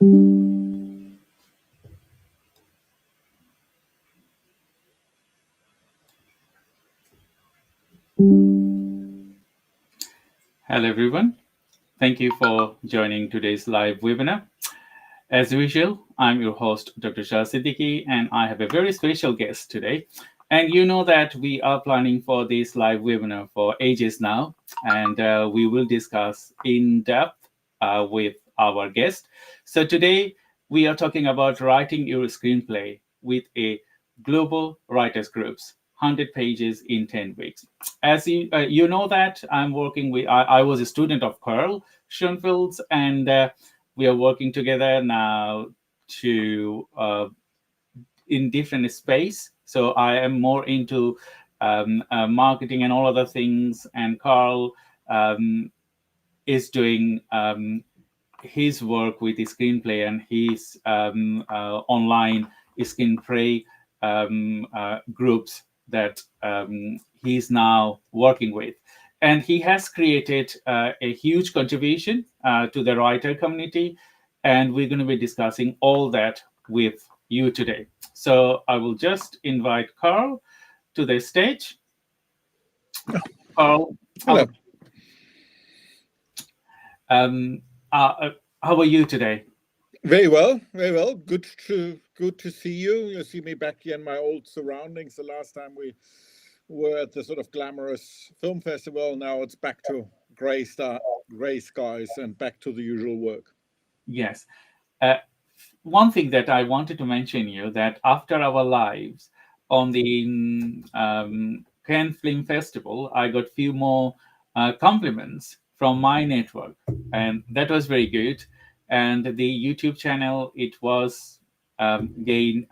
Hello, everyone. Thank you for joining today's live webinar. As usual, I'm your host, Dr. 𝐄𝐯𝐶, and I have a very special guest today. And you know that we are planning for this live webinar for ages now, and we will discuss in depth with our guest. So today we are talking about writing your screenplay with a global writers groups, 100 pages in 10 weeks. As you know that I'm working with, I was a student of Carl Schoenfeld's, and we are working together now to in different space. So I am more into marketing and all other things, and Carl is doing his work with the screenplay and his online screenplay groups that he's now working with. And he has created a huge contribution to the writer community. And we're going to be discussing all that with you today. So I will just invite Carl to the stage. Carl, hello. How are you today? Very well, very well. Good to see you. You see me back here in my old surroundings. The last time we were at the sort of glamorous film festival. Now it's back to gray skies and back to the usual work. Yes. One thing that I wanted to mention you that after our lives on the Cannes Film Festival, I got few more compliments from my network, and that was very good. And the YouTube channel, it was gained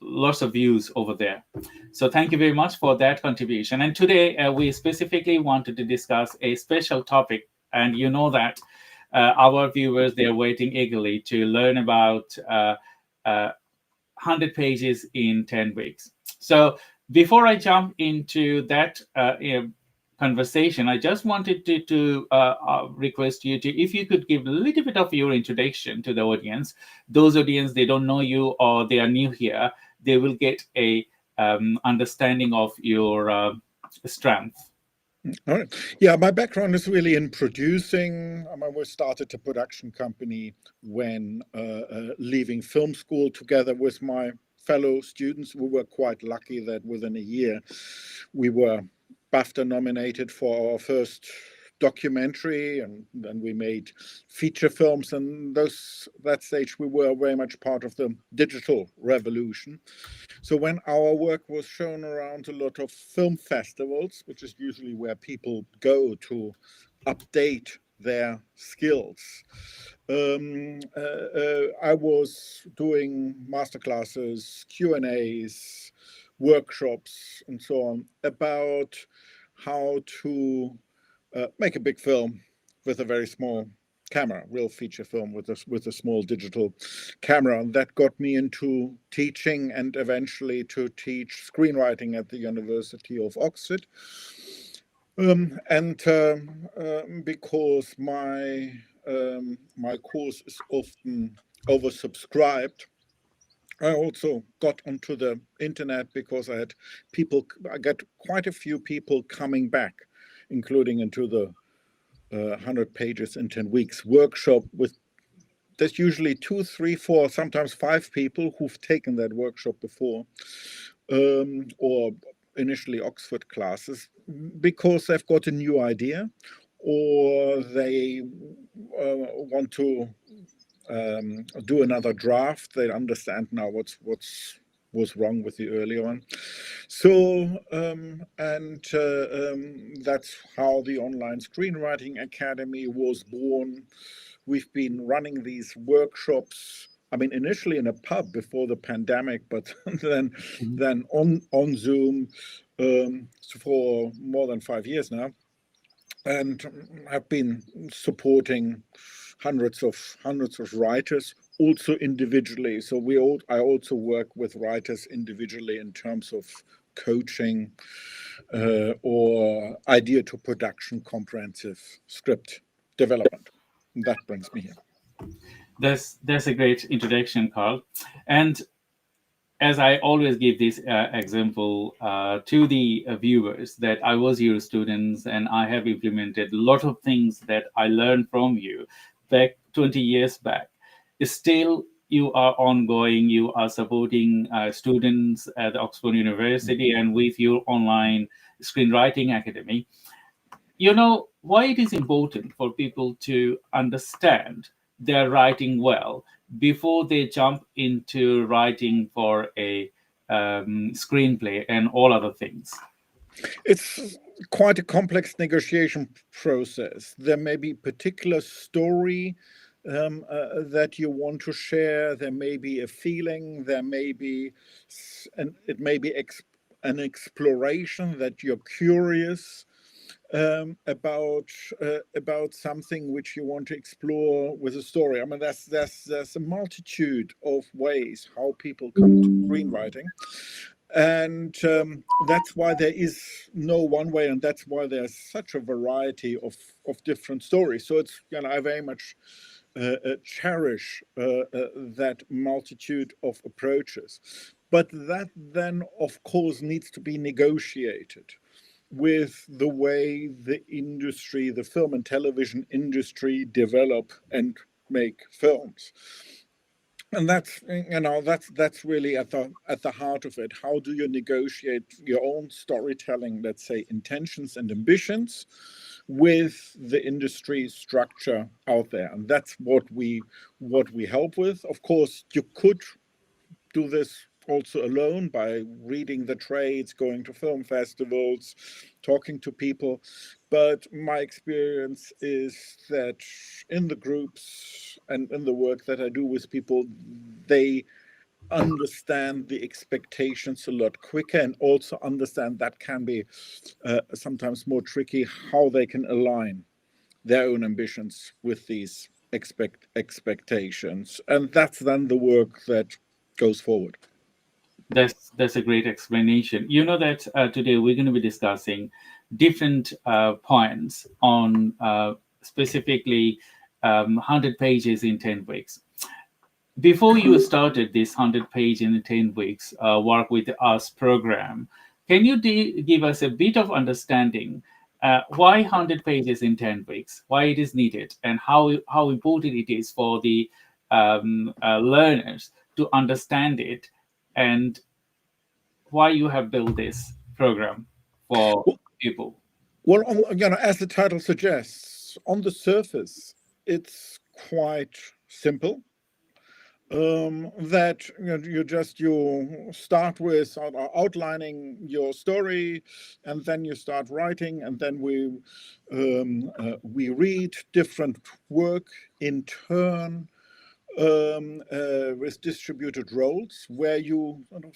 lots of views over there. So thank you very much for that contribution. And today we specifically wanted to discuss a special topic, and you know that our viewers, they're waiting eagerly to learn about 100 pages in 10 weeks. So before I jump into that conversation, I just wanted to request you to, if you could give a little bit of your introduction to the audience. Those audience, they don't know you or they are new here, they will get a understanding of your strength. All right. Yeah, my background is really in producing. We started a production company when leaving film school together with my fellow students. We were quite lucky that within a year we were BAFTA nominated for our first documentary, and then we made feature films. And that stage we were very much part of the digital revolution. So when our work was shown around a lot of film festivals, which is usually where people go to update their skills, I was doing masterclasses, Q&As, workshops, and so on about how to make a big film with a very small camera, real feature film with a small digital camera. And that got me into teaching and eventually to teach screenwriting at the University of Oxford. Because my course is often oversubscribed, I also got onto the internet because I got quite a few people coming back, including into the 100 pages in 10 weeks workshop there's usually 2, 3, 4, sometimes 5 people who've taken that workshop before, or initially Oxford classes, because they've got a new idea, or they want to do another draft. They understand now what's wrong with the earlier one. So that's how the Online Screenwriting Academy was born. We've been running these workshops, initially in a pub before the pandemic, but then on Zoom for more than 5 years now, and have been supporting hundreds of writers, also individually. So I also work with writers individually in terms of coaching or idea to production, comprehensive script development. And that brings me here. That's a great introduction, Carl. And as I always give this example to the viewers, that I was your students and I have implemented a lot of things that I learned from you back 20 years back. Still, you are ongoing. You are supporting students at Oxford University and with your online screenwriting academy. You know why it is important for people to understand their writing well before they jump into writing for a screenplay and all other things. It's quite a complex negotiation process. There may be particular story that you want to share. There may be a feeling. There may be, and it may be an exploration that you're curious about something which you want to explore with a story. I mean, there's a multitude of ways how people come to screenwriting, and that's why there is no one way, and that's why there's such a variety of different stories. So it's, you know, I very much cherish that multitude of approaches, but that then of course needs to be negotiated with the way the industry, the film and television industry, develop and make films. And that's, you know, that's really at the heart of it. How do you negotiate your own storytelling, let's say, intentions and ambitions with the industry structure out there? And that's what we help with. Of course, you could do this also alone by reading the trades, going to film festivals, talking to people. But my experience is that in the groups and in the work that I do with people, they understand the expectations a lot quicker, and also understand that can be sometimes more tricky, how they can align their own ambitions with these expectations. And that's then the work that goes forward. That's a great explanation. You know that today we're going to be discussing different points on specifically 100 pages in 10 weeks. Before you started this 100 page in 10 weeks work with us program, can you give us a bit of understanding why 100 pages in 10 weeks, why it is needed, and how important it is for the learners to understand it, and why you have built this program for people? Well, you know, as the title suggests, on the surface, it's quite simple. That, you know, you start with outlining your story, and then you start writing, and then we read different work in turn, with distributed roles where you sort of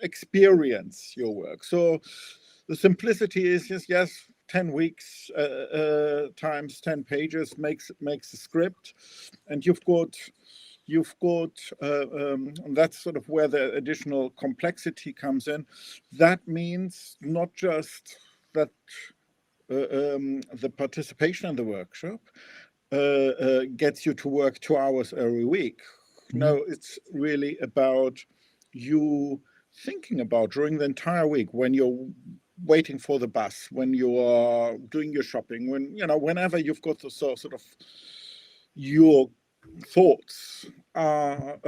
experience your work. So the simplicity is just, yes, 10 weeks times 10 pages makes a script, and that's sort of where the additional complexity comes in. That means not just that the participation in the workshop gets you to work 2 hours every week. No, it's really about you thinking about during the entire week, when you're waiting for the bus, when you are doing your shopping, when, you know, whenever you've got the sort of your thoughts are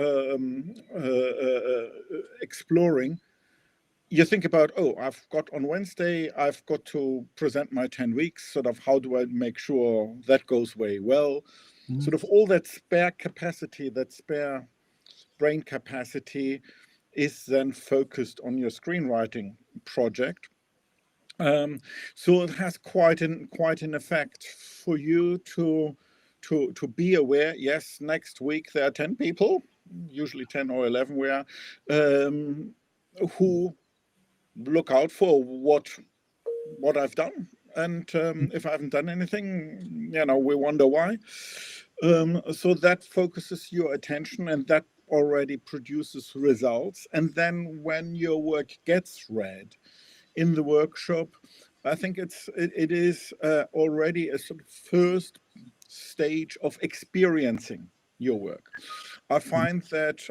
exploring, you think about, oh, I've got on Wednesday, I've got to present my 10 weeks, sort of how do I make sure that goes very well? Sort of all that spare capacity, that spare brain capacity is then focused on your screenwriting project. So it has quite an effect for you to be aware. Yes, next week there are 10 people, usually 10 or 11 we are, who look out for what I've done. And if I haven't done anything, you know, we wonder why. So that focuses your attention, and that already produces results. And then when your work gets read in the workshop, I think it is already a sort of first stage of experiencing your work. I find that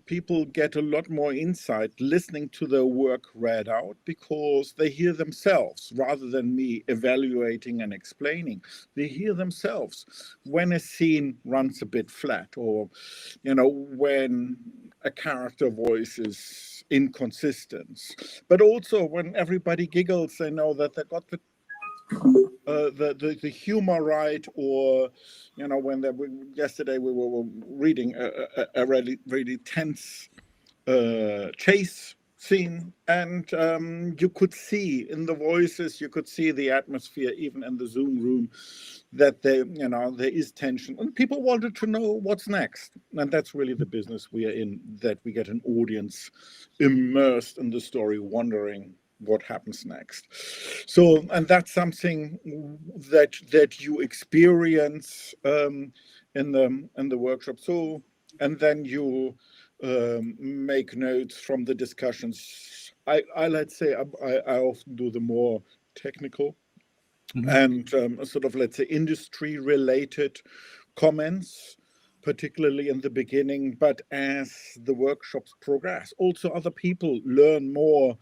people get a lot more insight listening to their work read out, because they hear themselves rather than me evaluating and explaining. They hear themselves when a scene runs a bit flat, or, you know, when a character voice is inconsistent. But also when everybody giggles, they know that they got the humor right. Or, you know, when yesterday we were reading a really tense chase scene, and you could see in the voices, you could see the atmosphere even in the Zoom room, that there is tension, and people wanted to know what's next. And that's really the business we are in, that we get an audience immersed in the story, wondering what happens next. So, and that's something that you experience in the workshop. So, and then you make notes from the discussions. I let's say I often do the more technical and sort of, let's say, industry related comments, particularly in the beginning. But as the workshops progress, also other people learn more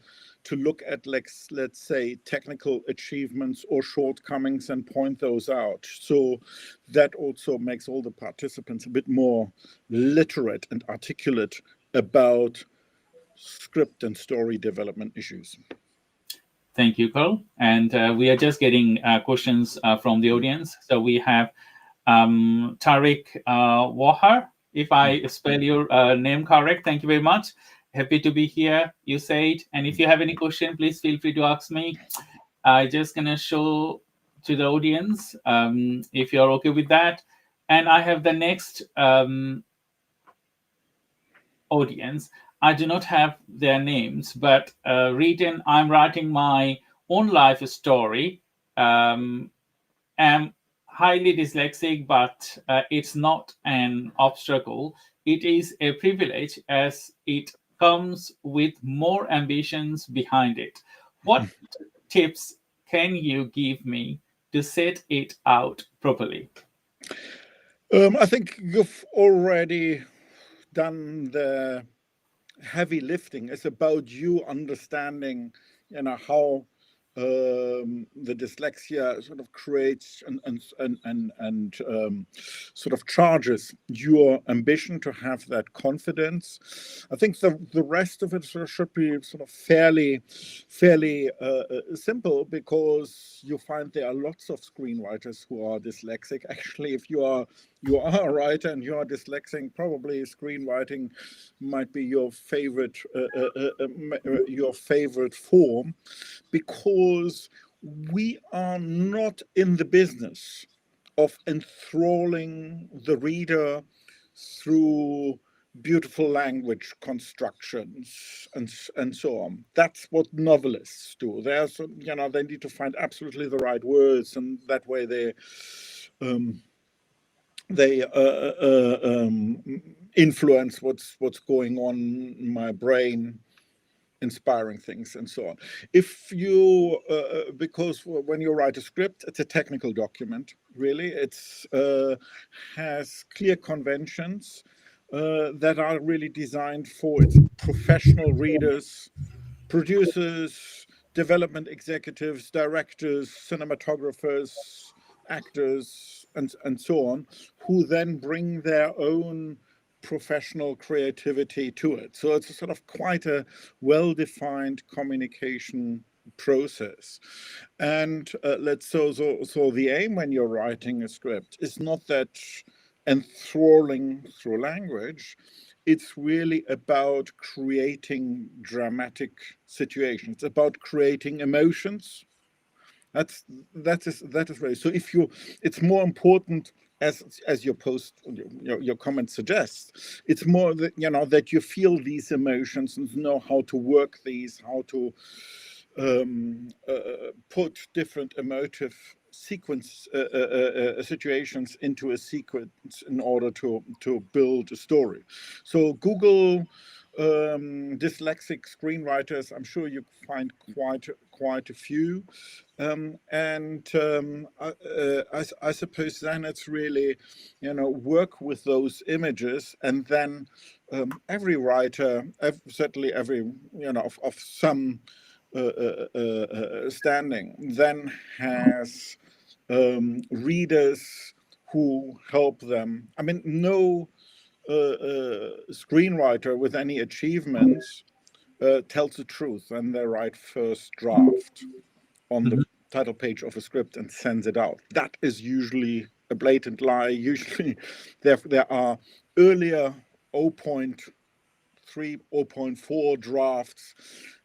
to look at, let's say, technical achievements or shortcomings and point those out. So that also makes all the participants a bit more literate and articulate about script and story development issues. Thank you, Carl. And we are just getting questions from the audience. So we have Tariq Wahar, if I spell your name correct. Thank you very much. Happy to be here, 𝐿𝐸𝐲. And if you have any question, please feel free to ask me. I'm just going to show to the audience, if you're okay with that. And I have the next audience. I do not have their names, but written, I'm writing my own life story. I'm highly dyslexic, but it's not an obstacle. It is a privilege, as it comes with more ambitions behind it. What tips can you give me to set it out properly? I think you've already done the heavy lifting. It's about you understanding, how the dyslexia sort of creates and sort of charges your ambition to have that confidence. I think the rest of it should be sort of fairly simple, because you find there are lots of screenwriters who are dyslexic. Actually, if you are a writer and you are dyslexic, probably screenwriting might be your favorite form, because we are not in the business of enthralling the reader through beautiful language constructions and so on. That's what novelists do. They need to find absolutely the right words, and that way they influence what's going on in my brain, inspiring things and so on. If you, because when you write a script, it's a technical document, really. It's has clear conventions that are really designed for its professional readers, producers, development executives, directors, cinematographers, actors, and so on, who then bring their own professional creativity to it. So it's a sort of quite a well-defined communication process. And so the aim when you're writing a script is not that enthralling through language. It's really about creating dramatic situations. It's about creating emotions. That is really, so it's more important, as your comment suggests. It's more that that you feel these emotions and know how to work these, how to put different emotive sequence situations into a sequence in order to build a story. So Google dyslexic screenwriters. I'm sure you find quite a few. I suppose then it's really, work with those images, and then every writer, certainly every, of some standing, then has readers who help them. I mean, no screenwriter with any achievements tells the truth when they write first draft on the title page of a script and sends it out. That is usually a blatant lie. Usually there are earlier 0.3, 0.4 drafts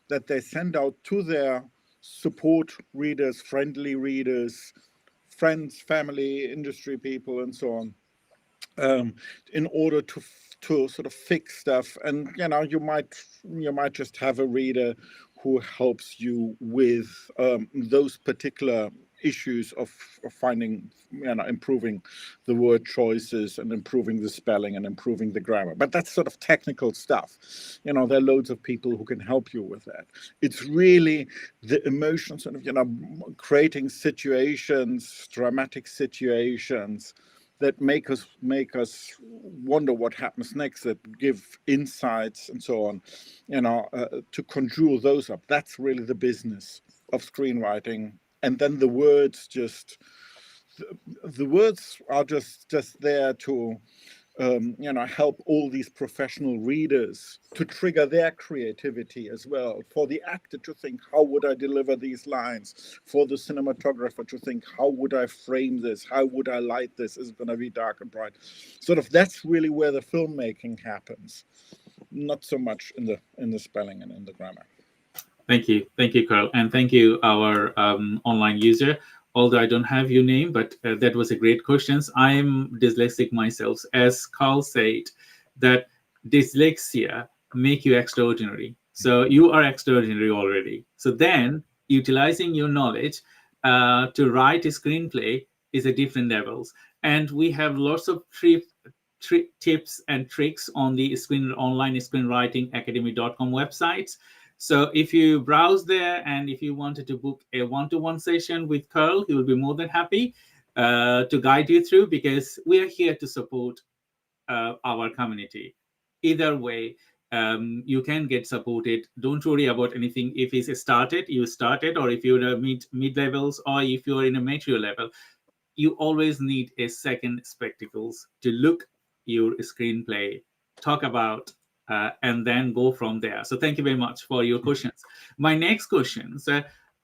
that they send out to their support readers, friendly readers, friends, family, industry people, and so on, in order to sort of fix stuff. And you might just have a reader who helps you with those particular issues of finding, improving the word choices and improving the spelling and improving the grammar. But that's sort of technical stuff. There are loads of people who can help you with that. It's really the emotions and, creating situations, dramatic situations that make us wonder what happens next, that give insights and so on, to conjure those up. That's really the business of screenwriting. And then the words are just there to help all these professional readers to trigger their creativity as well. For the actor to think, how would I deliver these lines? For the cinematographer to think, how would I frame this? How would I light this? Is it going to be dark and bright? Sort of, that's really where the filmmaking happens, not so much in the spelling and in the grammar. Thank you, Carl, and thank you, our online user. Although I don't have your name, but that was a great question. I'm dyslexic myself. As Carl said, that dyslexia make you extraordinary. So you are extraordinary already. So then utilizing your knowledge to write a screenplay is a different levels. And we have lots of tips and tricks on the online screenwriting academy.com websites. So if you browse there and if you wanted to book a one-to-one session with Carl, he will be more than happy to guide you through, because we are here to support our community. Either way, you can get supported. Don't worry about anything. If it's started, you started, or if you're in mid-levels, or if you're in a mature level, you always need a second spectacles to look your screenplay, talk about, and then go from there. So thank you very much for your questions. My next question,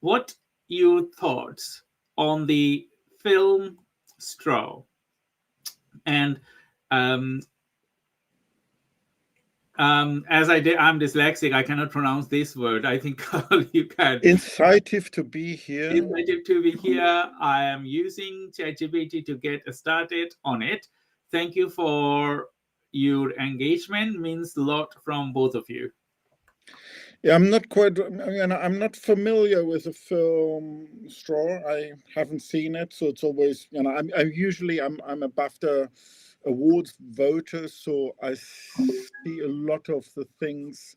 what your thoughts on the film straw? And as I'm dyslexic, I cannot pronounce this word. I think Carl, you can. Incentive to be here. Incentive to be here. I am using ChatGPT to get started on it. Thank you for your engagement. Means a lot from both of you. Yeah, I'm not familiar with the film Straw. I haven't seen it, so it's always, I'm a BAFTA awards voter, so I see a lot of the things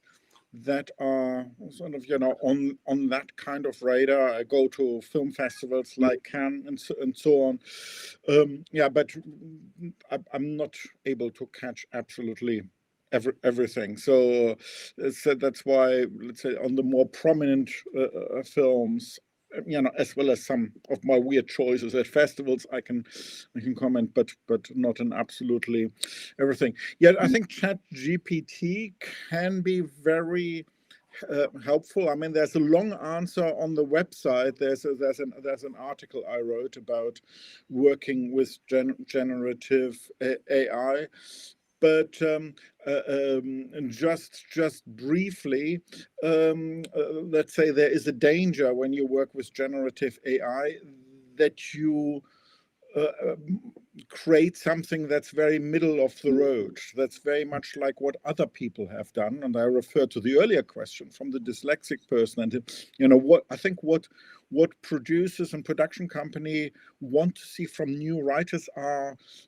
that are sort of, on that kind of radar. I go to film festivals like Cannes and so on. But I'm not able to catch absolutely everything. So that's why, let's say, on the more prominent films, as well as some of my weird choices at festivals, I can comment, but not in absolutely everything. Yet I think ChatGPT can be very helpful. I mean, there's a long answer on the website. There's an article I wrote about working with generative AI. But just briefly, let's say there is a danger when you work with generative AI that you create something that's very middle of the road, that's very much like what other people have done. And I refer to the earlier question from the dyslexic person. And what I think what producers and production company want to see from new writers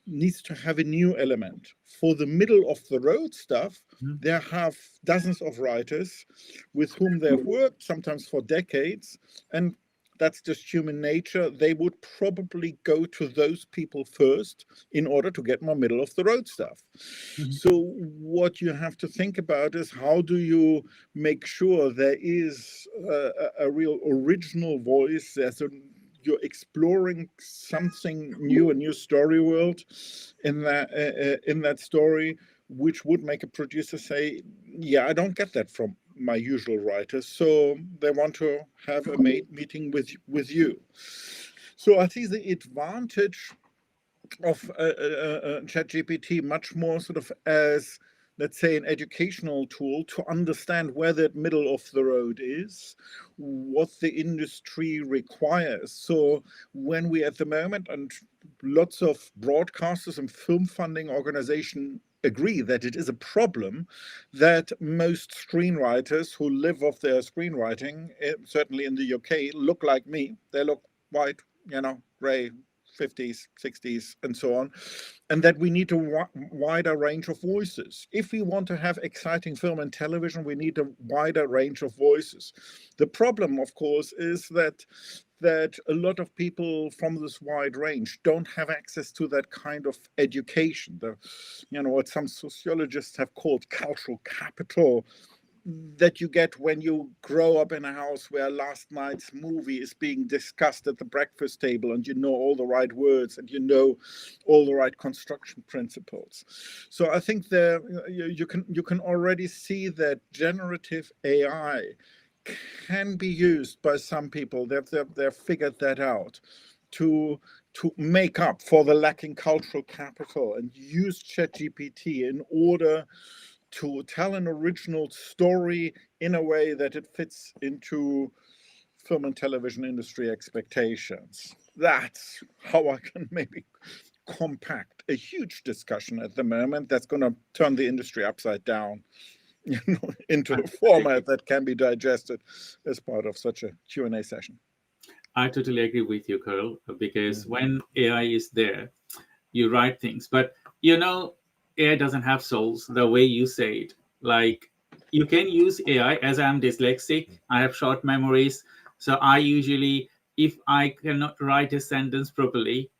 needs to have a new element. For the middle of the road stuff, they have dozens of writers with whom they've worked, sometimes for decades, and that's just human nature. They would probably go to those people first in order to get more middle of the road stuff. So what you have to think about is, how do you make sure there is a real original voice? You're exploring something new, a new story world in that story, which would make a producer say, yeah, I don't get that from my usual writers, so they want to have a meeting with you. So I see the advantage of ChatGPT much more sort of as, let's say, an educational tool to understand where that middle of the road is, what the industry requires. So when we at the moment, and lots of broadcasters and film funding organizations agree that it is a problem that most screenwriters who live off their screenwriting, certainly in the UK, look like me. They look white, gray, 50s, 60s, and so on, and that we need a wider range of voices. If we want to have exciting film and television, we need a wider range of voices. The problem, of course, is that a lot of people from this wide range don't have access to that kind of education. What some sociologists have called cultural capital, that you get when you grow up in a house where last night's movie is being discussed at the breakfast table, and you know all the right words, and you know all the right construction principles. So I think you can already see that generative AI can be used by some people. They've figured that out to make up for the lacking cultural capital, and use ChatGPT in order to tell an original story in a way that it fits into film and television industry expectations. That's how I can maybe compact a huge discussion at the moment that's going to turn the industry upside down, into a format that can be digested as part of such a Q&A session. I totally agree with you, Carl, because when AI is there, you write things, but AI doesn't have souls the way you say it. Like, you can use AI. As I'm dyslexic, I have short memories. So I usually, if I cannot write a sentence properly,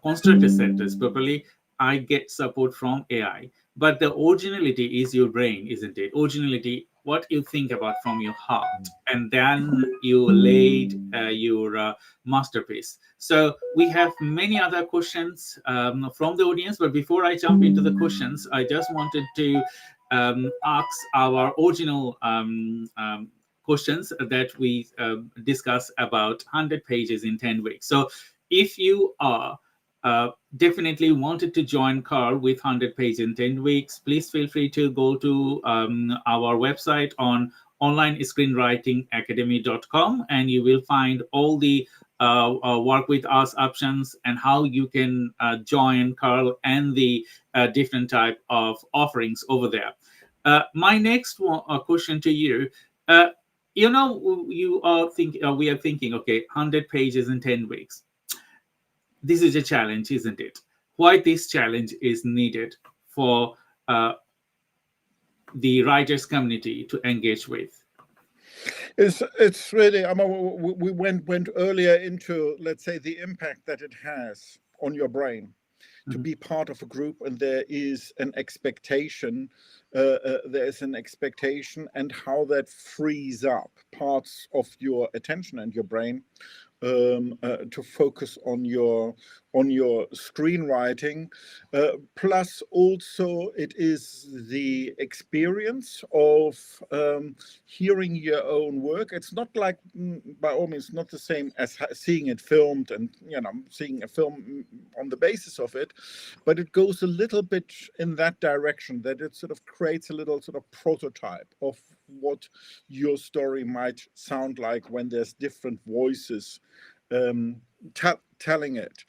construct a sentence properly, I get support from AI. But the originality is your brain, isn't it? Originality, what you think about from your heart, and then you laid your masterpiece. So we have many other questions from the audience, but before I jump into the questions, I just wanted to ask our original questions that we discussed about 100 pages in 10 weeks. So if you are definitely wanted to join Carl with 100 pages in 10 weeks, please feel free to go to our website on onlinescreenwritingacademy.com, and you will find all the work with us options and how you can join Carl and the different type of offerings over there. My next question to you, you are thinking, we are thinking, okay, 100 pages in 10 weeks. This is a challenge, isn't it? Why this challenge is needed for the writers community to engage with? It's really, we went earlier into, let's say, the impact that it has on your brain to be part of a group, and there is an expectation. And how that frees up parts of your attention and your brain to focus on your screenwriting. Plus, also, it is the experience of hearing your own work. It's not like, by all means, not the same as seeing it filmed and seeing a film on the basis of it, but it goes a little bit in that direction, that it sort of creates a little sort of prototype of what your story might sound like when there's different voices telling it.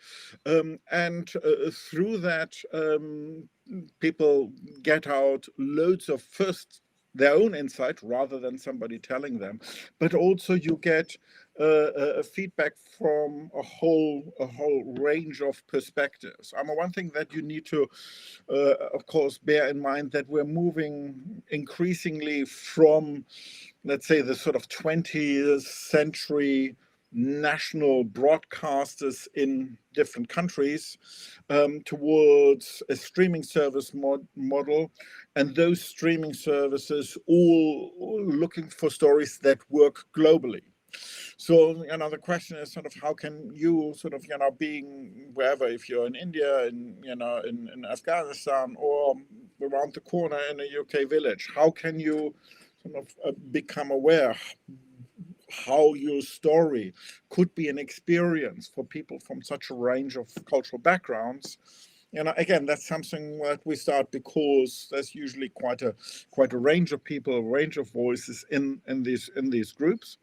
And through that, people get out loads of first their own insight rather than somebody telling them, but also you get feedback from a whole range of perspectives. One thing that you need to, of course, bear in mind that we're moving increasingly from, let's say, the sort of 20th century national broadcasters in different countries towards a streaming service model, and those streaming services all looking for stories that work globally. So, the question is sort of how can you sort of, being wherever, if you're in India, in Afghanistan, or around the corner in a UK village, how can you sort of become aware how your story could be an experience for people from such a range of cultural backgrounds? Again, that's something that we start because there's usually quite a range of people, a range of voices in these groups,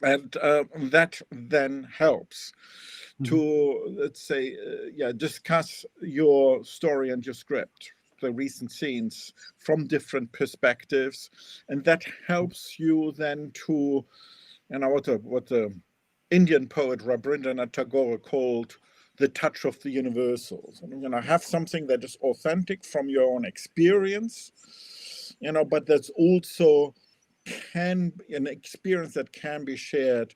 and that then helps to, let's say, discuss your story and your script, the recent scenes from different perspectives, and that helps you then to, what the Indian poet Rabindranath Tagore called the touch of the universals. Have something that is authentic from your own experience, but that's also an experience that can be shared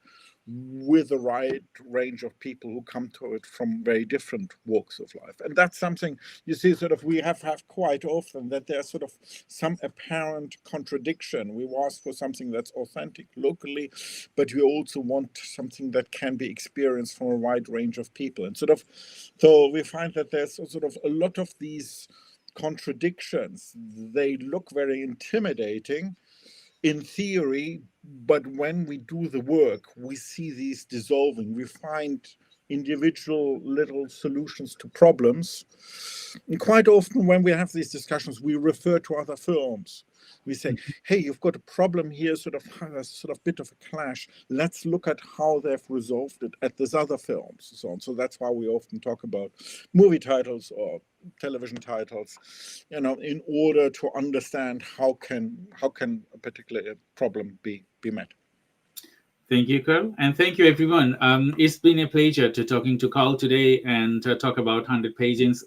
with the right range of people who come to it from very different walks of life. And that's something you see sort of we have quite often, that there's sort of some apparent contradiction. We ask for something that's authentic locally, but we also want something that can be experienced from a wide range of people. And sort of, so we find that there's sort of a lot of these contradictions. They look very intimidating in theory, but when we do the work, we see these dissolving. We find individual little solutions to problems. And quite often when we have these discussions, we refer to other films. We say, hey, you've got a problem here, sort of bit of a clash. Let's look at how they've resolved it at these other films, and so on. So that's why we often talk about movie titles or television titles, in order to understand how can a particular problem be met. Thank you, Carl. And thank you, everyone. It's been a pleasure to talking to Carl today and to talk about 100 pages.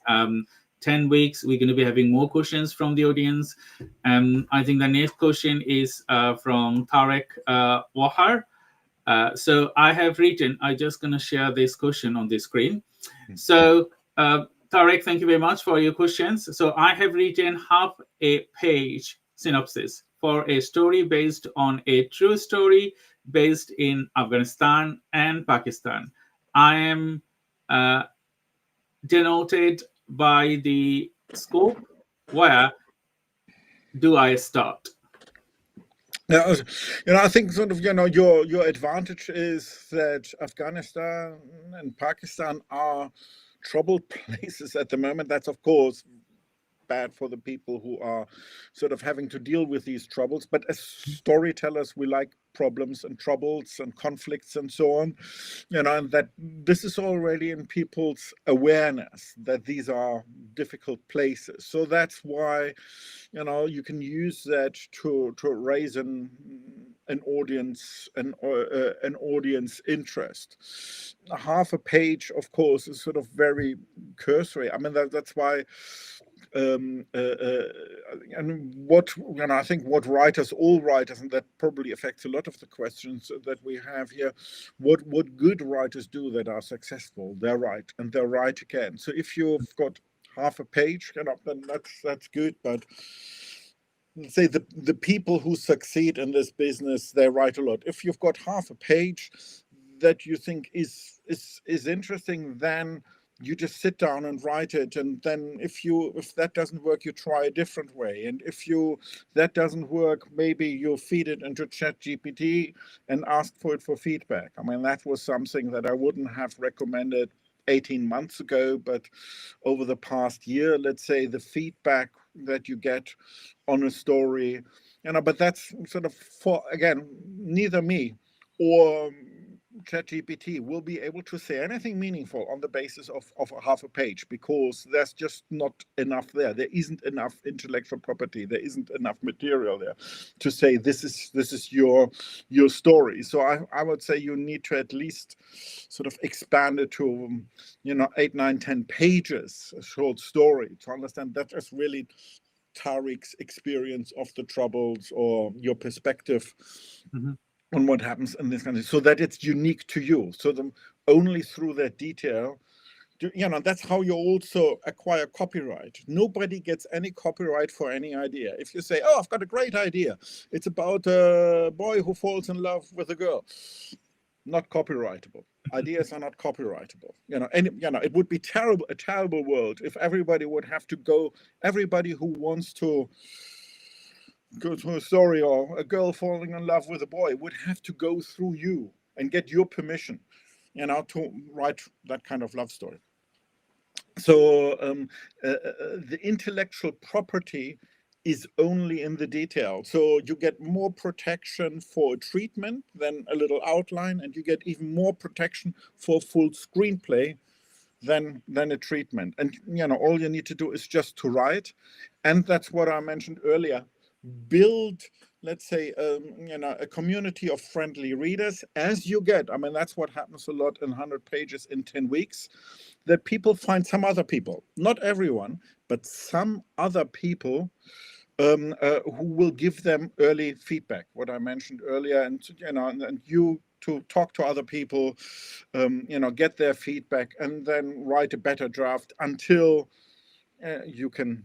10 weeks, we're going to be having more questions from the audience. I think the next question is from Tarek Wahar. So I have written, I'm just going to share this question on the screen. So Tarek, thank you very much for your questions. So I have written half a page synopsis for a story based on a true story based in Afghanistan and Pakistan. I am denoted by the scope. Where do I start? Yeah, I think sort of, your advantage is that Afghanistan and Pakistan are troubled places at the moment. That's, of course, bad for the people who are sort of having to deal with these troubles. But as storytellers, we like problems and troubles and conflicts and so on, and that this is already in people's awareness that these are difficult places. So that's why, you can use that to raise an audience interest. Half a page, of course, is sort of very cursory. That's why. And what I think all writers, and that probably affects a lot of the questions that we have here, what good writers do that are successful, they're right and they're right again. So if you've got half a page, then that's good. But let's say the people who succeed in this business, they write a lot. If you've got half a page that you think is interesting, then you just sit down and write it, and then if that doesn't work, you try a different way, and if that doesn't work, maybe you feed it into ChatGPT and ask for feedback. That was something that I wouldn't have recommended 18 months ago, but over the past year, let's say, the feedback that you get on a story, but that's sort of for, again, neither me or ChatGPT will be able to say anything meaningful on the basis of a half a page, because there's just not enough there. There isn't enough intellectual property. There isn't enough material there to say this is your story. So I would say you need to at least sort of expand it to 8, 9, 10 pages, a short story, to understand that is really Tariq's experience of the Troubles, or your perspective on what happens in this country, so that it's unique to you. So only through that detail, that's how you also acquire copyright. Nobody gets any copyright for any idea. If you say, oh, I've got a great idea, it's about a boy who falls in love with a girl, not copyrightable. Ideas are not copyrightable. It would be a terrible world if everybody would have to go, everybody who wants to go to a story, or a girl falling in love with a boy, would have to go through you and get your permission, to write that kind of love story. So the intellectual property is only in the detail. So you get more protection for a treatment than a little outline, and you get even more protection for a full screenplay than a treatment. And all you need to do is just to write. And that's what I mentioned earlier. Build, let's say, a community of friendly readers as you get. I mean, that's what happens a lot in 100 pages in 10 weeks, that people find some other people, not everyone, but some other people who will give them early feedback, what I mentioned earlier, and you to talk to other people, get their feedback, and then write a better draft until you can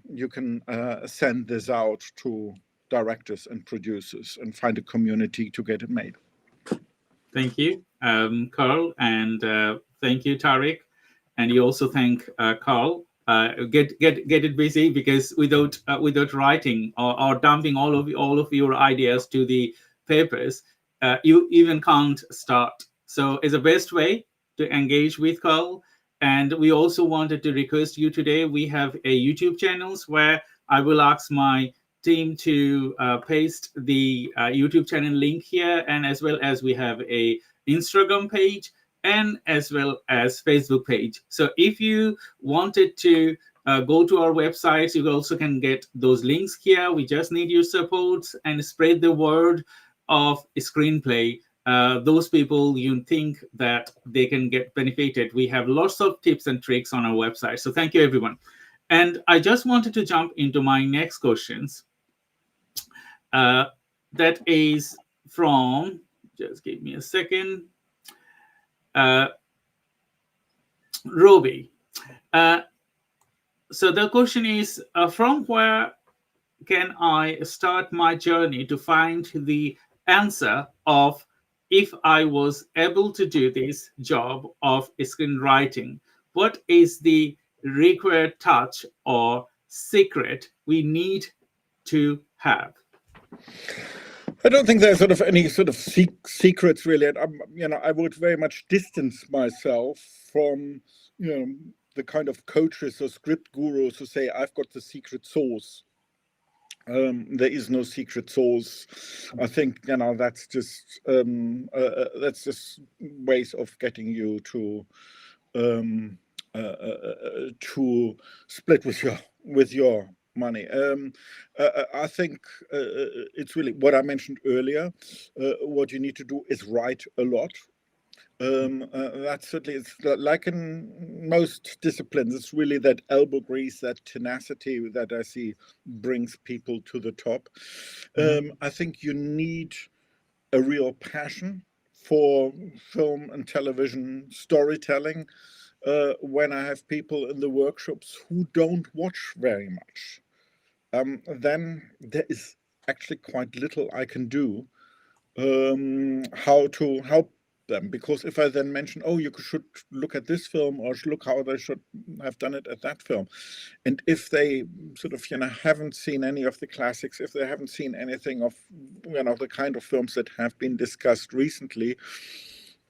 send this out to directors and producers and find a community to get it made. Thank you, Carl, and thank you, Tariq. And you also thank Carl. Get it busy, because without writing or dumping all of your ideas to the papers, you even can't start. So it's the best way to engage with Carl. And we also wanted to request you today. We have a YouTube channels where I will ask my team to paste the YouTube channel link here, and as well as we have a Instagram page and as well as Facebook page. So if you wanted to go to our websites, you also can get those links here. We just need your support and spread the word of Screenplay. Those people you think that they can get benefited. We have lots of tips and tricks on our website. So thank you, everyone. And I just wanted to jump into my next questions. That is from, just give me a second, Roby. So the question is, from where can I start my journey to find the answer of if I was able to do this job of screenwriting? What is the required touch or secret we need to have? I don't think there's any sort of secrets really. I would very much distance myself from the kind of coaches or script gurus who say I've got the secret sauce. There is no secret sauce. I think that's just ways of getting you to split with your money. I think it's really what I mentioned earlier. What you need to do is write a lot. That's certainly, it's like in most disciplines, it's really that elbow grease, that tenacity that I see brings people to the top. I think you need a real passion for film and television storytelling. When I have people in the workshops who don't watch very much, then there is actually quite little I can do how to help them. Because if I then mention, oh, you should look at this film, or look how they should have done it at that film, and if they sort of haven't seen any of the classics, if they haven't seen anything of the kind of films that have been discussed recently,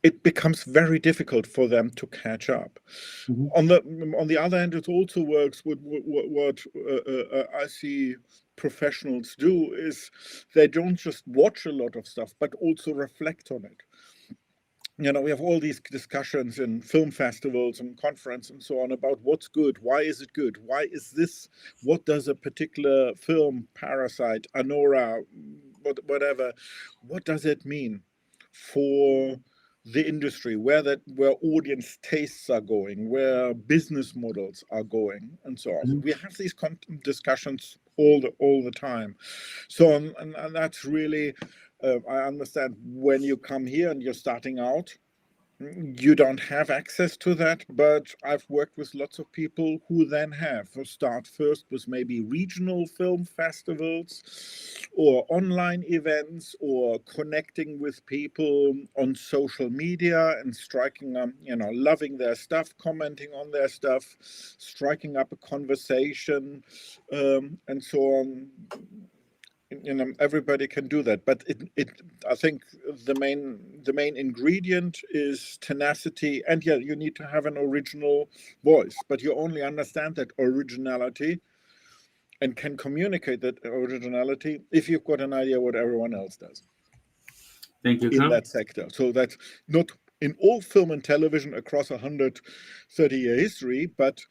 it becomes very difficult for them to catch up. On the other hand, it also works with what I see professionals do is they don't just watch a lot of stuff, but also reflect on it. we have all these discussions in film festivals and conferences and so on about what's good, why is it good, why is this, what does a particular film, Parasite, Anora, whatever, what does it mean for the industry, where audience tastes are going, where business models are going, and so on. So we have these discussions all the time. So and that's really, I understand when you come here and you're starting out, you don't have access to that, but I've worked with lots of people who then have. Who start first with maybe regional film festivals or online events or connecting with people on social media and striking up, loving their stuff, commenting on their stuff, striking up a conversation, and so on. Everybody can do that, but I think the main ingredient is tenacity, and yeah, you need to have an original voice, but you only understand that originality and can communicate that originality if you've got an idea what everyone else does. Thank you, in Carl. that sector. So that's not in all film and television across 130-year history, but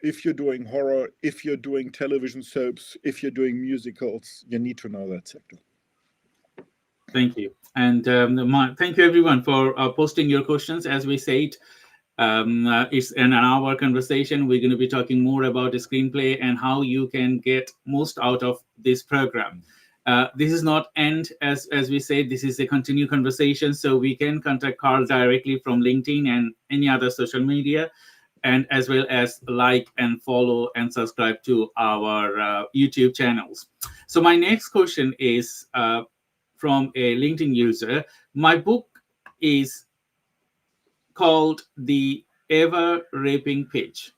if you're doing horror, if you're doing television soaps, if you're doing musicals, you need to know that sector. Thank you. And thank you, everyone, for posting your questions. As we said, it's an hour conversation. We're going to be talking more about the screenplay and how you can get most out of this program. This is not end, as we said, this is a continued conversation. So we can contact Carl directly from LinkedIn and any other social media, and as well as like and follow and subscribe to our YouTube channels. So my next question is from a LinkedIn user. My book is called The Ever Raping Pitch.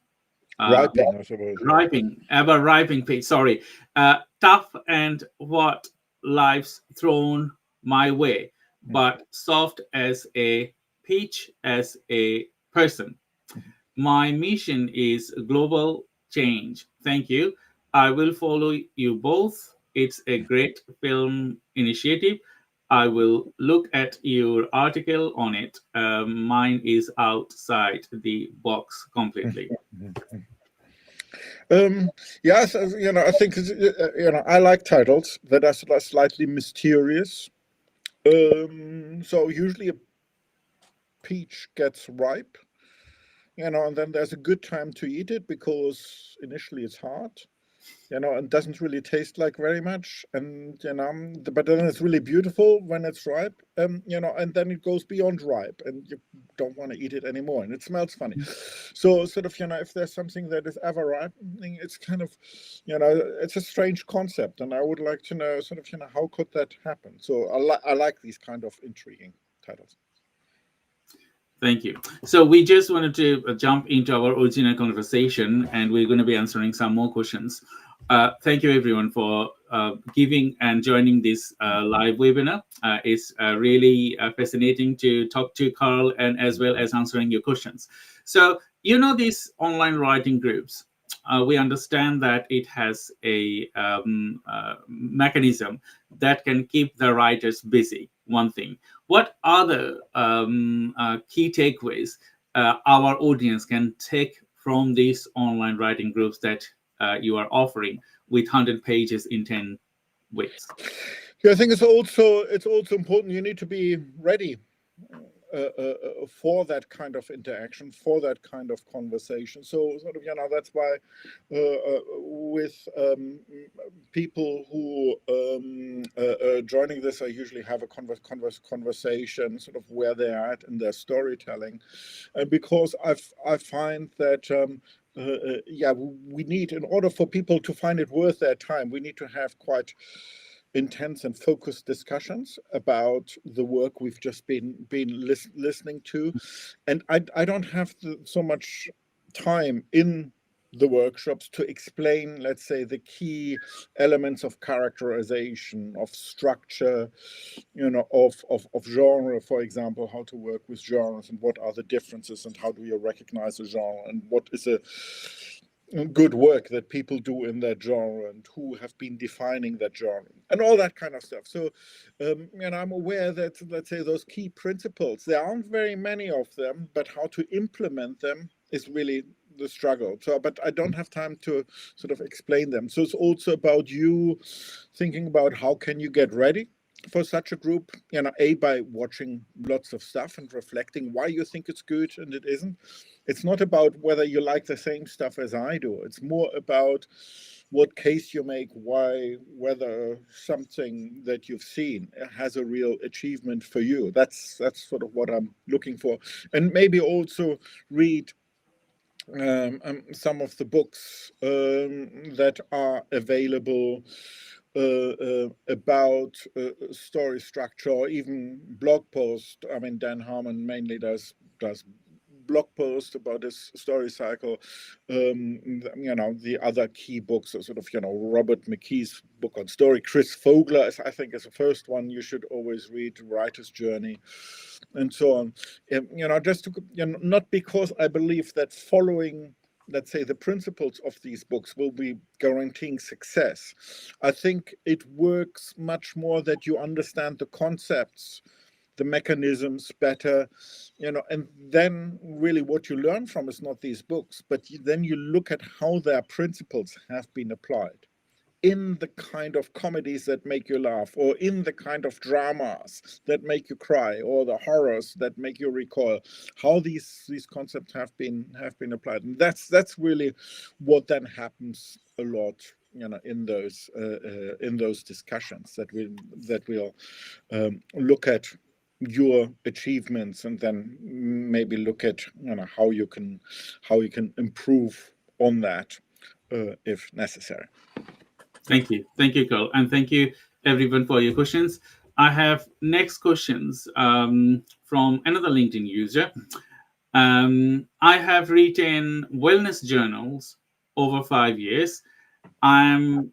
Riping, I suppose. Ever Riping Pitch, sorry. Tough and what life's thrown my way, but soft as a peach as a person. My mission is global change. Thank you. I will follow you both. It's a great film initiative. I will look at your article on it. Mine is outside the box completely. Yes, I think I like titles that are slightly mysterious. So usually a peach gets ripe, and then there's a good time to eat it because initially it's hard, and doesn't really taste like very much, and but then it's really beautiful when it's ripe, and then it goes beyond ripe, and you don't want to eat it anymore, and it smells funny. So sort of, if there's something that is ever ripening, it's kind of, it's a strange concept, and I would like to know sort of, how could that happen? So I like these kind of intriguing titles. Thank you. So we just wanted to jump into our original conversation, and we're going to be answering some more questions. Thank you, everyone, for giving and joining this live webinar. It's really fascinating to talk to Carl and as well as answering your questions. So, these online writing groups, we understand that it has a mechanism that can keep the writers busy, one thing. What other key takeaways our audience can take from these online writing groups that you are offering with 100 pages in 10 weeks? Yeah, I think it's also important. You need to be ready for that kind of interaction, for that kind of conversation. So sort of, that's why with people who joining this, I usually have a conversation sort of where they're at in their storytelling, and because I find that we need, in order for people to find it worth their time, we need to have quite intense and focused discussions about the work we've just been listening to, and I don't have so much time in the workshops to explain, let's say, the key elements of characterization, of structure, of genre, for example, how to work with genres and what are the differences and how do you recognize a genre and what is a good work that people do in that genre and who have been defining that genre and all that kind of stuff. So, and I'm aware that, let's say, those key principles, there aren't very many of them, but how to implement them is really the struggle. So, but I don't have time to sort of explain them. So it's also about you thinking about how can you get ready for such a group, by watching lots of stuff and reflecting why you think it's good and it isn't. It's not about whether you like the same stuff as I do. It's more about what case you make, why, whether something that you've seen has a real achievement for you. That's sort of what I'm looking for. And maybe also read some of the books that are available about story structure, or even blog posts. I mean, Dan Harmon mainly does blog posts about this story cycle. The other key books are sort of, Robert McKee's book on story. Chris Fogler, I think, is the first one you should always read, Writer's Journey, and so on. Just to, not because I believe that following, let's say, the principles of these books will be guaranteeing success. I think it works much more that you understand the concepts, the mechanisms better, and then really what you learn from is not these books, but then you look at how their principles have been applied in the kind of comedies that make you laugh, or in the kind of dramas that make you cry, or the horrors that make you recoil, how these concepts have been applied. And that's really what then happens a lot, in those discussions that we'll look at your achievements, and then maybe look at how you can improve on that if necessary. Thank you, Carl, and thank you everyone for your questions. I have next questions from another LinkedIn user. I have written wellness journals over 5 years. I'm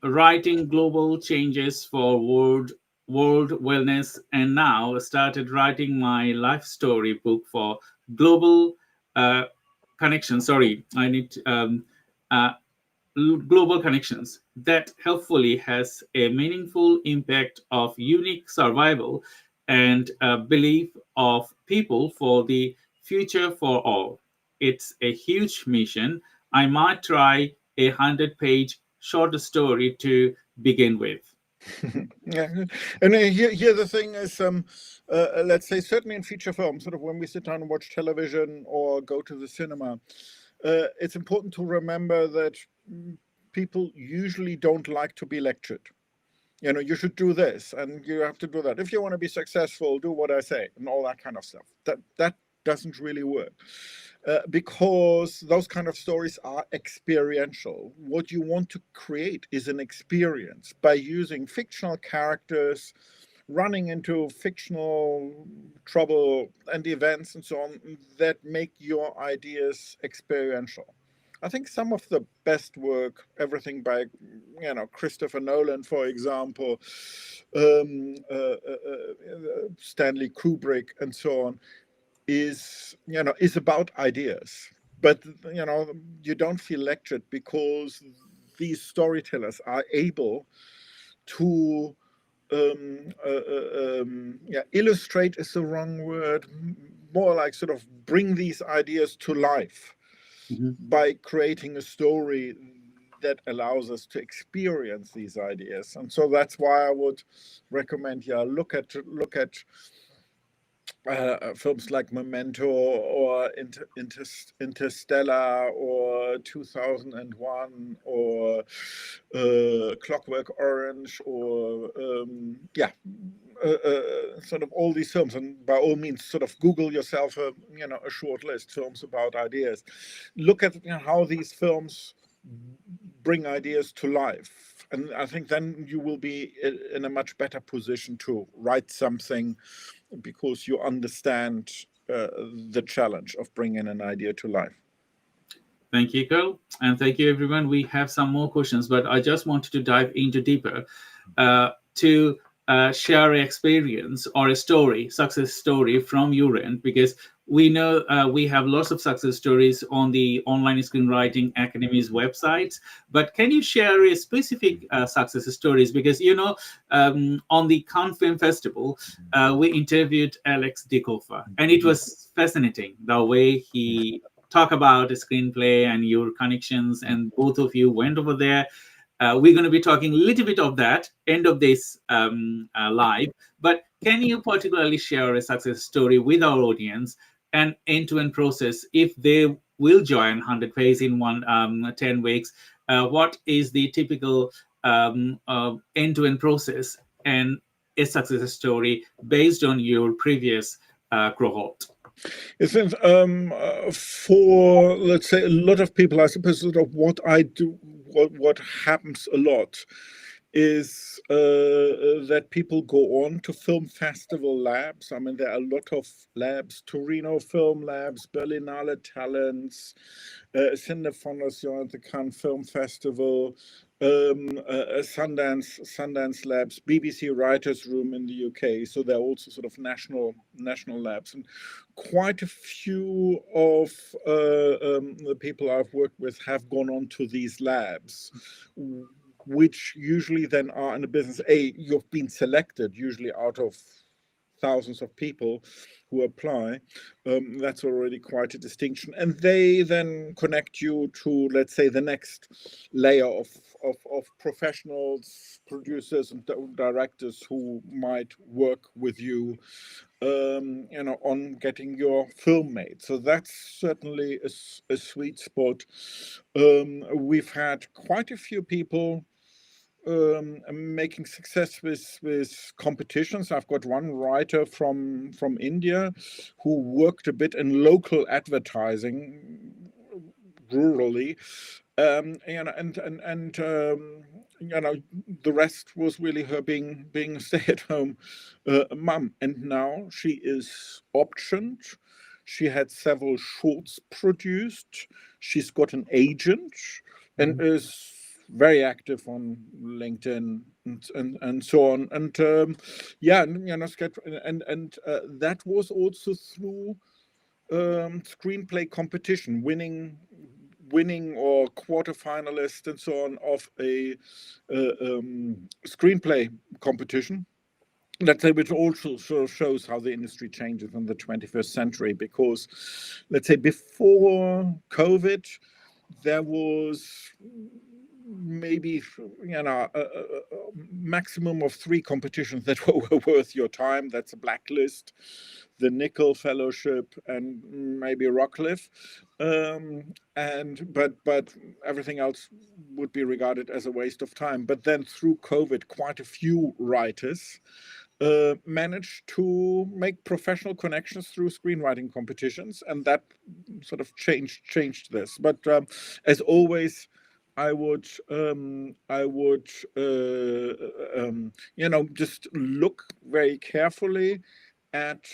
writing global changes for world wellness, and now started writing my life story book for global connection. Sorry, I need global connections that helpfully has a meaningful impact of unique survival and belief of people for the future for all. It's a huge mission. I might try a 100-page short story to begin with. Yeah, and here the thing is, let's say, certainly in feature film, sort of when we sit down and watch television or go to the cinema, it's important to remember that people usually don't like to be lectured. You should do this and you have to do that. If you want to be successful, do what I say, and all that kind of stuff. That doesn't really work. Because those kind of stories are experiential. What you want to create is an experience by using fictional characters, running into fictional trouble and events and so on, that make your ideas experiential. I think some of the best work, everything by, Christopher Nolan, for example, Stanley Kubrick, and so on, is about ideas. But you don't feel lectured because these storytellers are able to illustrate is the wrong word, more like sort of bring these ideas to life by creating a story that allows us to experience these ideas. And so that's why I would recommend, look at films like Memento or Interstellar or 2001 or Clockwork Orange or sort of all these films. And by all means, sort of Google yourself a short list, films about ideas. Look at how these films bring ideas to life. And I think then you will be in a much better position to write something, because you understand the challenge of bringing an idea to life. Thank you, Carl. And thank you, everyone. We have some more questions, but I just wanted to dive into deeper to share an experience or a story, success story from your end, because we know we have lots of success stories on the Online Screenwriting Academy's websites, but can you share a specific success stories? Because, on the Cannes Film Festival, we interviewed Alex Dikofa, and it was fascinating the way he talked about a screenplay and your connections, and both of you went over there. We're going to be talking a little bit of that end of this live, but can you particularly share a success story with our audience and end-to-end process if they will join 100 Pays in 10 weeks? What is the typical end-to-end process and a success story based on your previous cohort? Since for, let's say, a lot of people, I suppose sort of what I do, what happens a lot is that people go on to film festival labs. I mean, there are a lot of labs, Torino Film Labs, Berlinale Talents, Cinefondation at the Cannes Film Festival, Sundance Labs, BBC Writers Room in the UK. So they're also sort of national labs, and quite a few of the people I've worked with have gone on to these labs, which usually then are in a business. You've been selected, usually out of thousands of people who apply. That's already quite a distinction. And they then connect you to, let's say, the next layer of professionals, producers and directors who might work with you, on getting your film made. So that's certainly a sweet spot. We've had quite a few people making success with competitions. I've got one writer from India who worked a bit in local advertising rurally, and the rest was really her being a stay-at-home mum. And now she is optioned. She had several shorts produced. She's got an agent and is very active on LinkedIn and so on. And that was also through screenplay competition, winning or quarterfinalist and so on of a screenplay competition. Let's say, which also sort of shows how the industry changes in the 21st century, because let's say before COVID, there was maybe a maximum of 3 competitions that were worth your time. That's a Blacklist, the Nickel Fellowship, and maybe Rockcliffe, but everything else would be regarded as a waste of time. But then through COVID, quite a few writers managed to make professional connections through screenwriting competitions, and that sort of changed this. But as always, I would just look very carefully at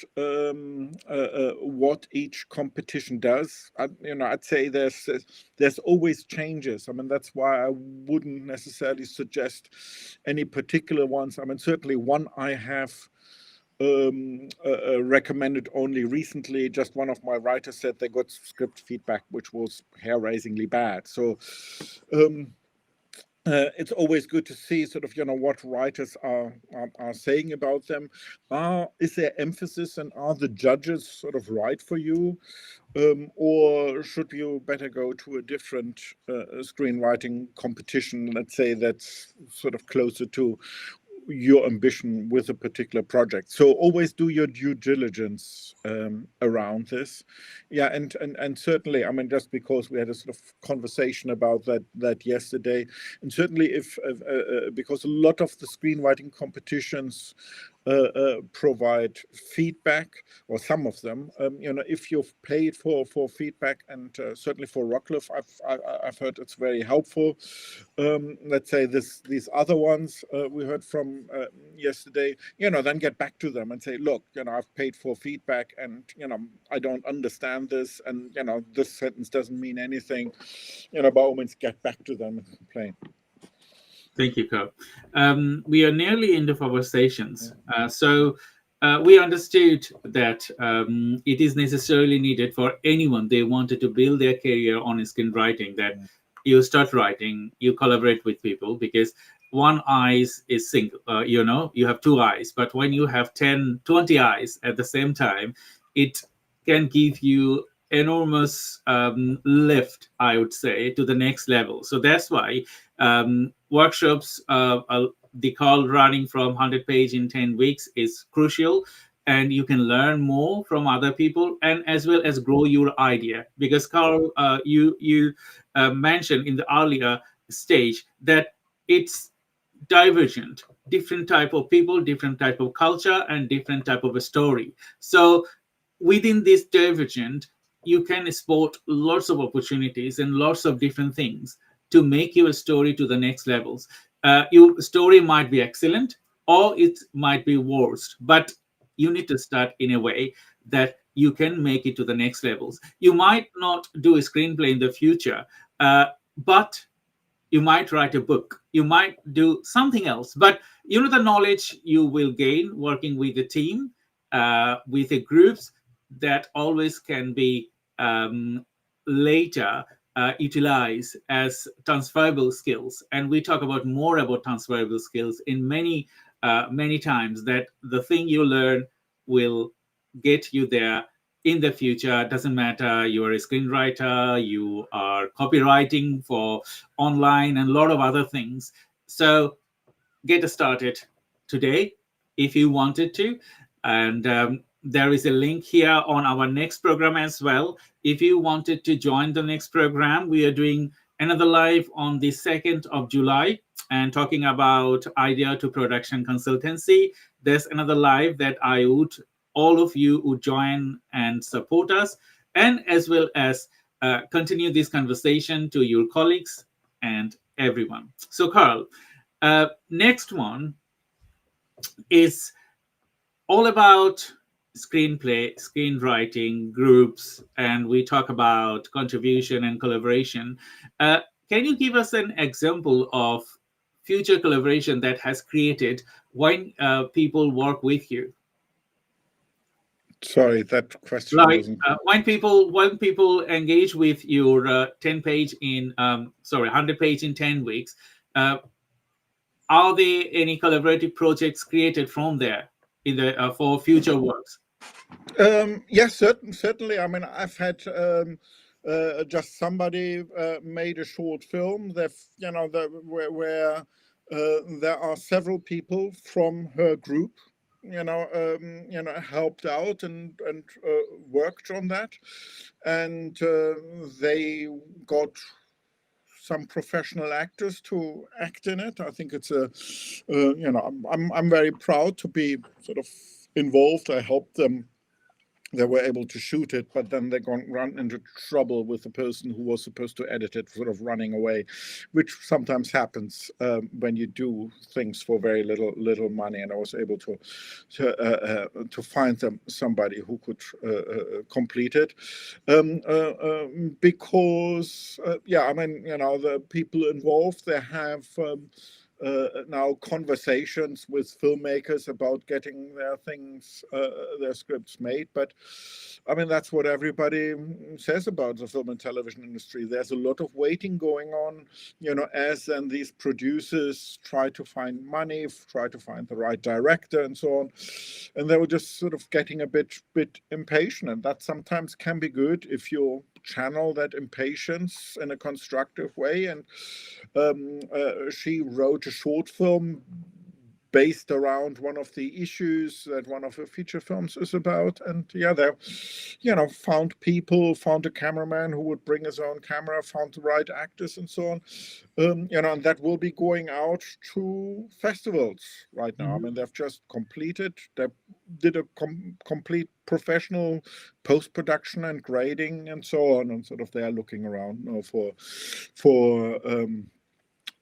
what each competition does. I'd say there's always changes. I mean, that's why I wouldn't necessarily suggest any particular ones. I mean, certainly one I have recommended only recently. Just one of my writers said they got script feedback which was hair-raisingly bad. So it's always good to see sort of what writers are saying about them. Is there emphasis, and are the judges sort of right for you, or should you better go to a different screenwriting competition, let's say, that's sort of closer to your ambition with a particular project? So always do your due diligence around this. And certainly, I mean, just because we had a sort of conversation about that yesterday, and certainly if because a lot of the screenwriting competitions provide feedback, or some of them, if you've paid for feedback, and certainly for Rockcliffe, I've heard it's very helpful. Let's say these other ones we heard from yesterday, then get back to them and say, look, I've paid for feedback, and I don't understand this, and this sentence doesn't mean anything. By all means, get back to them and complain. Thank you, Ko. We are nearly end of our sessions. So we understood that it is necessarily needed for anyone they wanted to build their career on screenwriting, that you start writing, you collaborate with people, because one eyes is single, you have two eyes, but when you have 10, 20 eyes at the same time, it can give you enormous lift, I would say, to the next level. So that's why workshops, they call running from 100 page in 10 weeks is crucial, and you can learn more from other people, and as well as grow your idea. Because Carl, you mentioned in the earlier stage that it's divergent, different type of people, different type of culture, and different type of a story. So within this divergent, you can spot lots of opportunities and lots of different things to make your story to the next levels. Your story might be excellent, or it might be worst, but you need to start in a way that you can make it to the next levels. You might not do a screenplay in the future, but you might write a book, you might do something else, but the knowledge you will gain working with a team, with the groups, that always can be later utilized as transferable skills. And we talk about more about transferable skills in many times, that the thing you learn will get you there in the future. Doesn't matter you are a screenwriter, you are copywriting for online, and a lot of other things. So get started today if you wanted to. And there is a link here on our next program as well. If you wanted to join the next program, we are doing another live on the 2nd of July and talking about idea to production consultancy. There's another live that all of you would join and support us, and as well as continue this conversation to your colleagues and everyone. So Carl, next one is all about screenplay, screenwriting, groups, and we talk about contribution and collaboration. Can you give us an example of future collaboration that has created when people work with you? Sorry, that question Like wasn't. when people engage with your 100 page in 10 weeks, are there any collaborative projects created from there in the for future works? Yes, certainly. I mean, I've had just somebody made a short film that where there are several people from her group, helped out and worked on that, and they got some professional actors to act in it. I think it's I'm very proud to be sort of involved. I helped them. They were able to shoot it, but then they run into trouble with the person who was supposed to edit it, sort of running away, which sometimes happens when you do things for very little money. And I was able to find them somebody who could complete it, because I mean, the people involved, they have. Now conversations with filmmakers about getting their scripts made. But I mean, that's what everybody says about the film and television industry. There's a lot of waiting going on, as then these producers try to find money, try to find the right director and so on. And they were just sort of getting a bit impatient. And that sometimes can be good if you channel that impatience in a constructive way. And she wrote a short film based around one of the issues that one of her feature films is about. And they, found a cameraman who would bring his own camera, found the right actors and so on. And that will be going out to festivals right now. I mean, they've just completed, they did a complete professional post-production and grading and so on. And sort of they are looking around for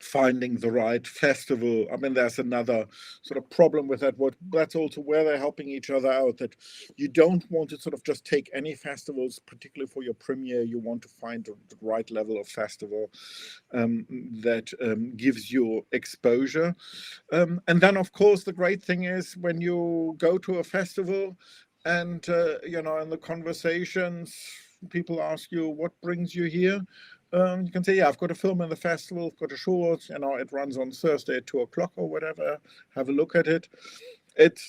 finding the right festival. I mean, there's another sort of problem with that. That's also where they're helping each other out, that you don't want to sort of just take any festivals, particularly for your premiere. You want to find the right level of festival that gives you exposure. And then, of course, the great thing is when you go to a festival and, in the conversations, people ask you, what brings you here? You can say, yeah, I've got a film in the festival, I've got a show, it runs on Thursday at 2:00 or whatever, have a look at it. It,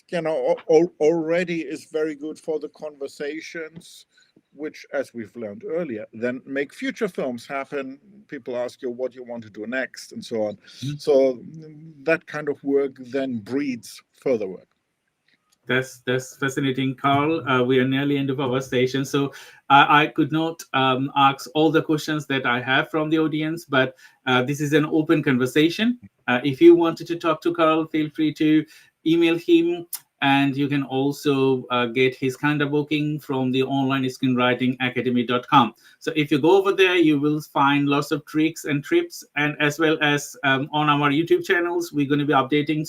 already is very good for the conversations, which, as we've learned earlier, then make future films happen. People ask you what you want to do next and so on. Mhm. So that kind of work then breeds further work. That's fascinating, Carl. We are nearly end of our session, so I could not ask all the questions that I have from the audience, but this is an open conversation. If you wanted to talk to Carl, feel free to email him, and you can also get his calendar booking from the online screenwritingacademy.com. So if you go over there, you will find lots of tricks and tips, and as well as on our YouTube channels, we're going to be updating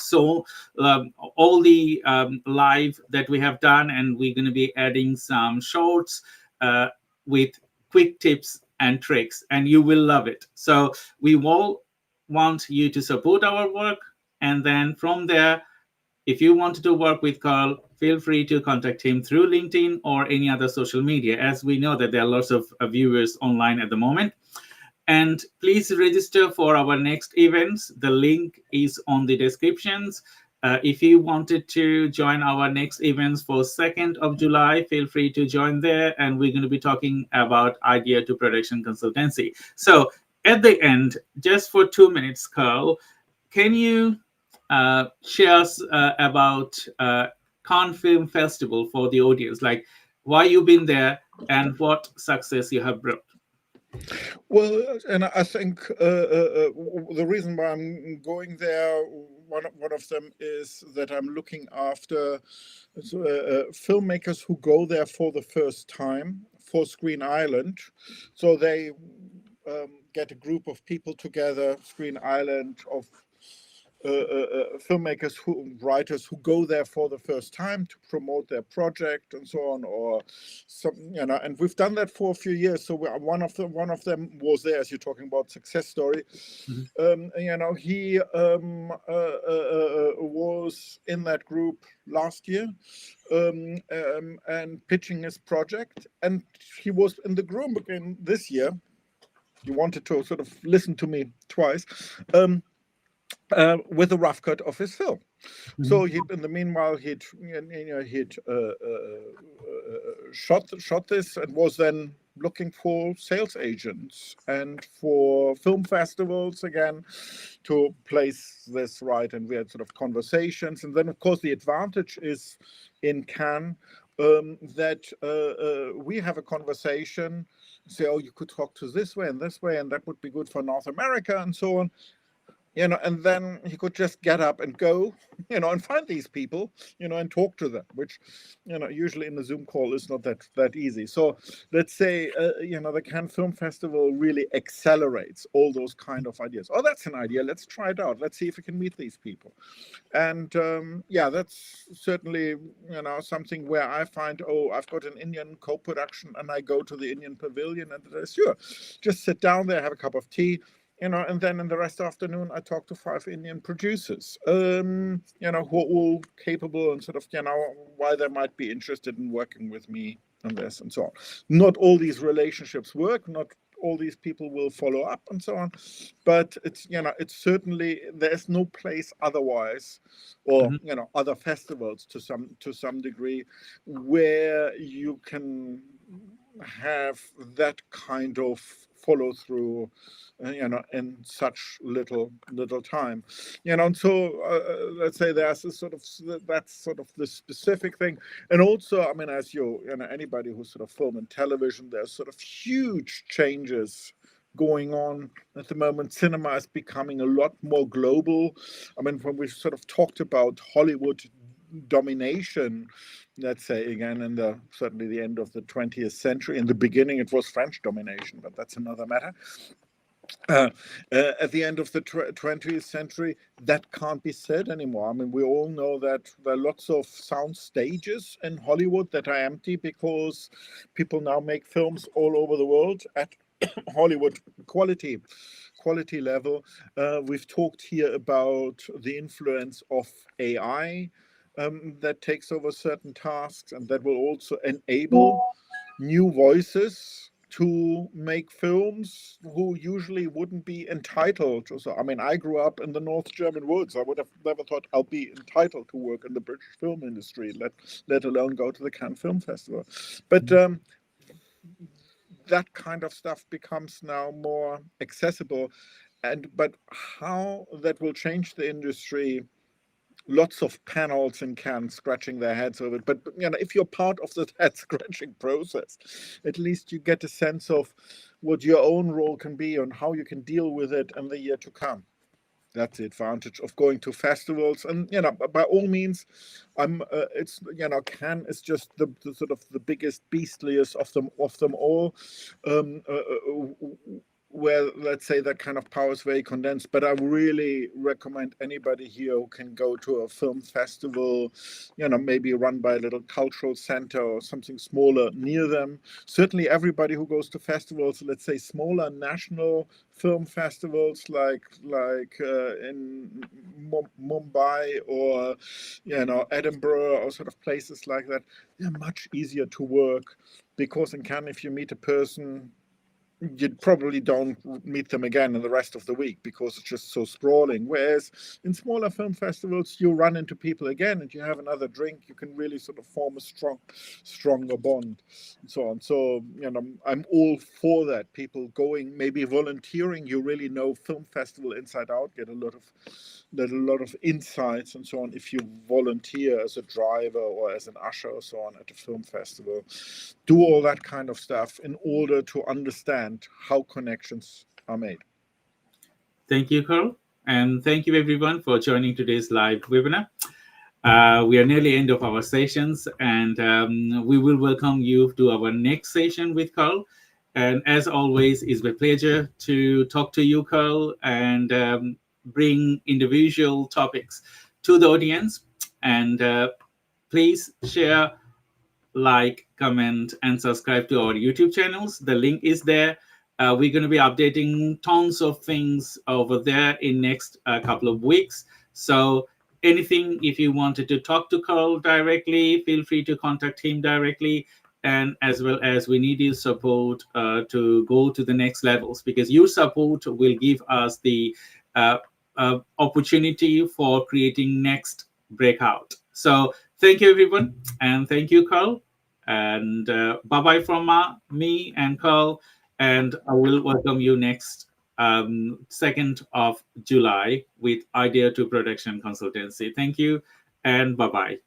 all the live that we have done, and we're going to be adding some shorts with quick tips and tricks, and you will love it. So we all want you to support our work, and then from there, if you wanted to work with Carl, feel free to contact him through LinkedIn or any other social media, as we know that there are lots of viewers online at the moment. And please register for our next events. The link is on the descriptions. If you wanted to join our next events for 2nd of July, feel free to join there. And we're going to be talking about idea to production consultancy. So at the end, just for 2 minutes, Carl, can you share us about Cannes Film Festival for the audience, like why you've been there and what success you have brought? Well, and I think the reason why I'm going there, one of them is that I'm looking after filmmakers who go there for the first time for Screen Island. So they get a group of people together, Screen Island, of filmmakers, writers who go there for the first time to promote their project and so on, or some, and we've done that for a few years. So one of them was there, as you're talking about success story. Mm-hmm. He was in that group last year and pitching his project, and he was in the group again this year. He wanted to sort of listen to me twice. With a rough cut of his film. Mm-hmm. So in the meanwhile, he'd shot this and was then looking for sales agents and for film festivals again to place this right. And we had sort of conversations. And then, of course, the advantage is in Cannes that we have a conversation, say, oh, you could talk to this way, and that would be good for North America and so on. And then he could just get up and go, and find these people, and talk to them, which, usually in the Zoom call is not that easy. So let's say, the Cannes Film Festival really accelerates all those kind of ideas. Oh, that's an idea. Let's try it out. Let's see if we can meet these people. And that's certainly, something where I find, oh, I've got an Indian co-production, and I go to the Indian pavilion and sure, just sit down there, have a cup of tea. And then in the rest of the afternoon, I talked to 5 Indian producers, who are all capable and sort of, why they might be interested in working with me on this and so on. Not all these relationships work, not all these people will follow up and so on, but it's, it's certainly, there's no place otherwise, or, Mm-hmm. Other festivals to some degree where you can have that kind of follow through, in such little time, and so let's say there's that's sort of the specific thing. And also, I mean, as anybody who's sort of film and television, there's sort of huge changes going on at the moment. Cinema is becoming a lot more global. I mean, when we sort of talked about Hollywood domination, let's say again in certainly the end of the 20th century, in the beginning it was French domination, but that's another matter. uh, at the end of the 20th century, that can't be said anymore. I mean, we all know that there are lots of sound stages in Hollywood that are empty because people now make films all over the world at Hollywood quality level. We've talked here about the influence of AI that takes over certain tasks, and that will also enable new voices to make films who usually wouldn't be entitled. So, I mean, I grew up in the North German woods. I would have never thought I'll be entitled to work in the British film industry, let alone go to the Cannes Film Festival. But that kind of stuff becomes now more accessible. But how that will change the industry, lots of panels in Cannes scratching their heads over it. But if you're part of the head scratching process, at least you get a sense of what your own role can be and how you can deal with it in the year to come. That's the advantage of going to festivals. And by all means, it's Cannes is just the sort of the biggest, beastliest of them all. Where, let's say, that kind of power is very condensed. But I really recommend anybody here who can go to a film festival, maybe run by a little cultural center or something smaller near them. Certainly everybody who goes to festivals, let's say smaller national film festivals like in Mumbai or Edinburgh or sort of places like that, they're much easier to work, because in Cannes, if you meet a person, you probably don't meet them again in the rest of the week because it's just so sprawling. Whereas in smaller film festivals, you run into people again and you have another drink. You can really sort of form a stronger bond and so on. So, I'm all for that. People going, maybe volunteering, you really know film festival inside out, get a lot of insights and so on if you volunteer as a driver or as an usher or so on at a film festival. Do all that kind of stuff in order to understand how connections are made. Thank you, Carl. And thank you, everyone, for joining today's live webinar. We are nearly end of our sessions, and we will welcome you to our next session with Carl. And as always, it's my pleasure to talk to you, Carl, and bring individual topics to the audience. And please share, like, comment, and subscribe to our YouTube channels. The link is there. We're going to be updating tons of things over there in next couple of weeks. So anything, if you wanted to talk to Carl directly, feel free to contact him directly. And as well as we need your support to go to the next levels, because your support will give us the opportunity for creating next breakout. So thank you, everyone. And thank you, Carl. And bye-bye from me and Carl. And I will welcome you next 2nd of July with Idea to Production Consultancy. Thank you and bye-bye.